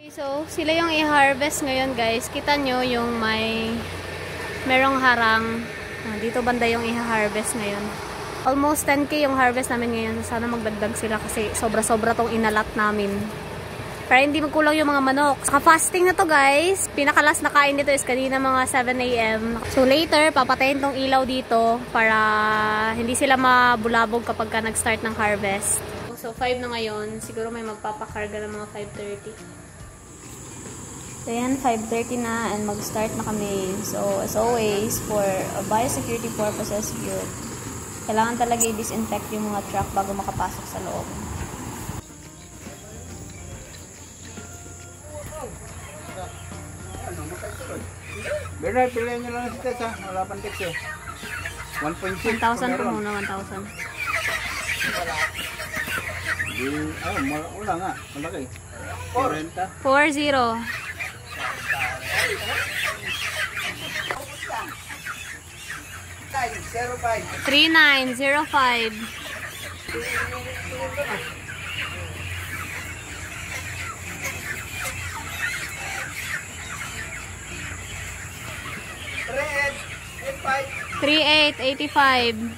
So, sila yung i-harvest ngayon guys. Kita nyo yung merong harang. Dito banda yung i-harvest ngayon. Almost 10K yung harvest namin ngayon. Sana magdagdag sila kasi sobra-sobra tong inalat namin. Para hindi magkulang yung mga manok. Saka fasting na to guys. Pinakalas na kain dito is kanina mga 7 AM. So later, papatayin tong ilaw dito para hindi sila mabulabog kapag ka nag-start ng harvest. So 5 na ngayon. Siguro may magpapakarga ng mga 5:30. So yan, 5:30 na and mag-start na kami. So as always, for biosecurity purposes, yun. Kailangan talaga i-disinfect yung mga truck bago makapasok sa loob. Bernard, pilihan nyo lang si Tessa. Wala pang text eh. 1.6. 1,000 po muna, 1,000. Wala nga. Malaki. 40. 40. 3905. $3885.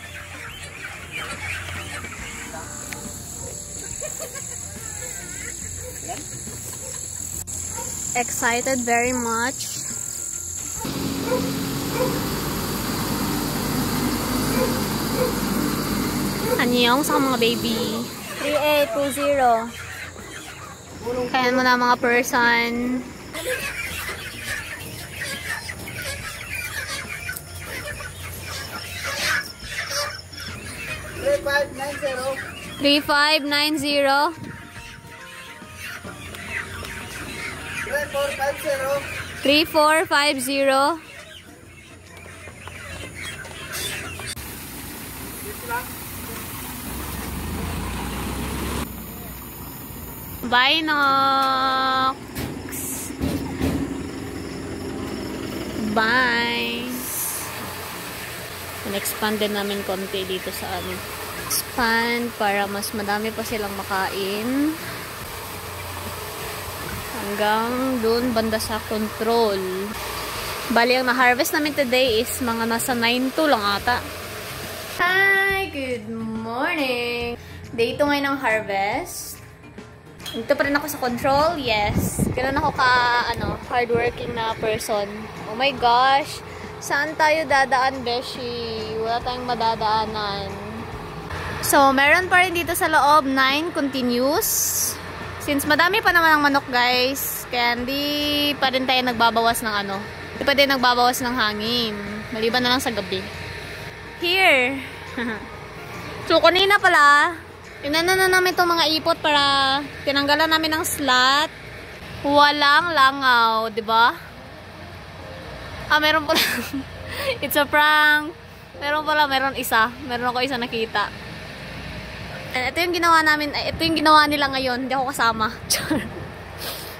Excited very much. Annyeong sa mga baby. 3820. Kaya mo na mga person. $3590. 3450. Binox. Bye. In-expand din namin konti dito sa amin. Expand para mas madami pa silang makain. Hanggang dun banda sa control. Bali, ang na-harvest namin today is mga nasa 9-2 lang ata. Hi! Good morning! Day 2 ngayon ng harvest. Ito pa rin ako sa control, yes. Ganun ako hardworking na person. Oh my gosh! Saan tayo dadaan, Beshi? Wala tayong madadaanan. So, meron pa rin dito sa loob 9 continuous. Since madami pa naman ang manok, guys, kaya hindi pa rin tayo nagbabawas ng hindi pa din nagbabawas ng hangin. Maliban na lang sa gabi. Here! So, kanina pala, tinanong na namin itong mga ipot para tinanggalan namin ng slot. Walang langaw, diba? Meron pala. It's a prank. Meron isa. Meron ako isa nakita. And ito yung ginawa namin, ito yung ginawa nila ngayon. Hindi ako kasama.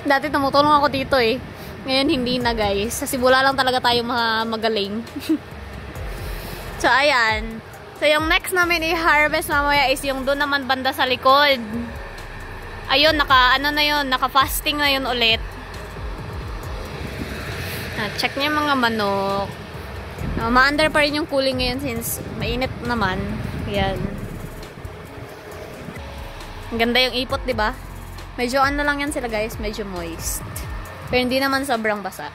Dati tumutulong ako dito eh. Ngayon hindi na guys. Sa Sibula lang talaga tayo magaling. So ayan. So yung next namin i-harvest mamaya is yung doon naman banda sa likod. Ayun, naka-fasting na yun ulit. Check niyo yung mga manok. Ma-under pa rin yung cooling ngayon since mainit naman. Ayan. Ang ganda yung ipot, diba? Medyo lang yan sila guys, medyo moist. Pero hindi naman sobrang basa.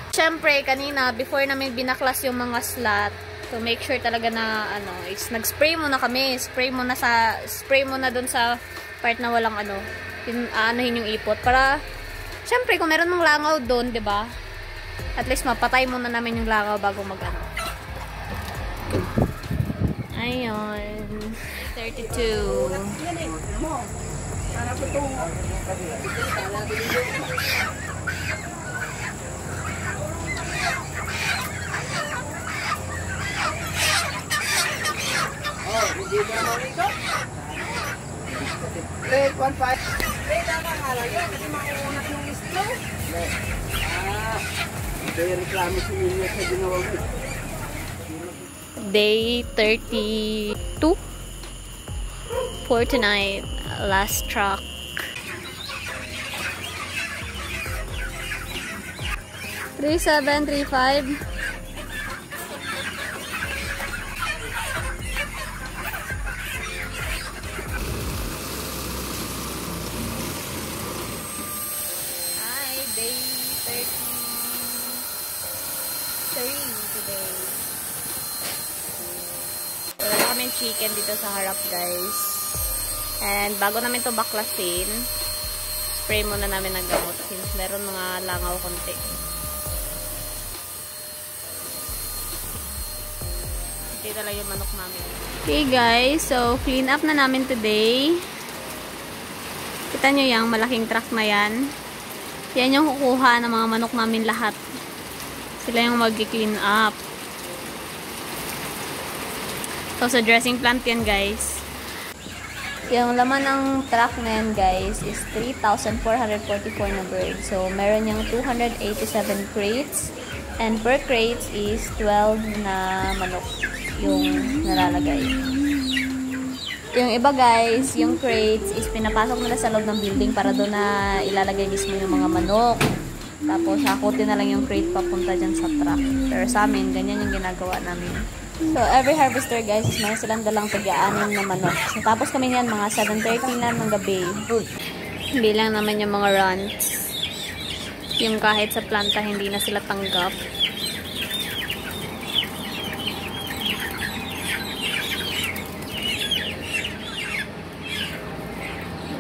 Siyempre, kanina, before namin binaklas yung mga slot, to make sure talaga na, is nag-spray muna kami. Spray muna dun sa part na walang yung ipot. Para, siyempre, kung meron mong langaw dun, diba? At least, mapatay muna namin yung langaw bago Ayun. 32. Day 32 for tonight. Last truck. 3735. Hi, day 33 today. Wala na kaming chicken dito sa harap, guys. And bago namin to baklasin, spray muna namin ng gamot since meron mga langaw konti. Ito lang yung manok namin. Okay guys, so clean up na namin today. Kita nyo yung malaking truck na yan. Yan yung kukuha ng mga manok namin lahat. Sila yung mag-clean up. So sa dressing plant yan guys. Yung laman ng truck na yan guys is 3,444 na bird. So meron yung 287 crates. And per crates is 12 na manok yung nalalagay. Yung iba guys, yung crates is pinapasok nila sa loob ng building para doon na ilalagay mismo yung mga manok. Tapos hakutin na lang yung crate papunta dyan sa truck. Pero sa amin, ganyan yung ginagawa namin. So every harvester guys, meron silang dalang tag-aanin na manok. So tapos kami niyan mga 7:30 na ng gabi. Bilang naman yung mga runs. Yung kahit sa planta hindi na sila tanggap.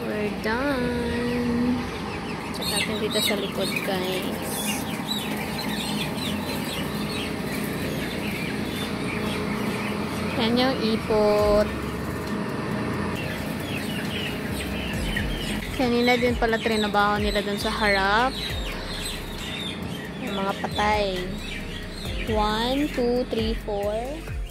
We're done. Check natin dito sa likod guys. Yan yung ipot. Kanina din pala trinabaho nila dun sa harap. Yung mga patay. 1, 2, 3, 4.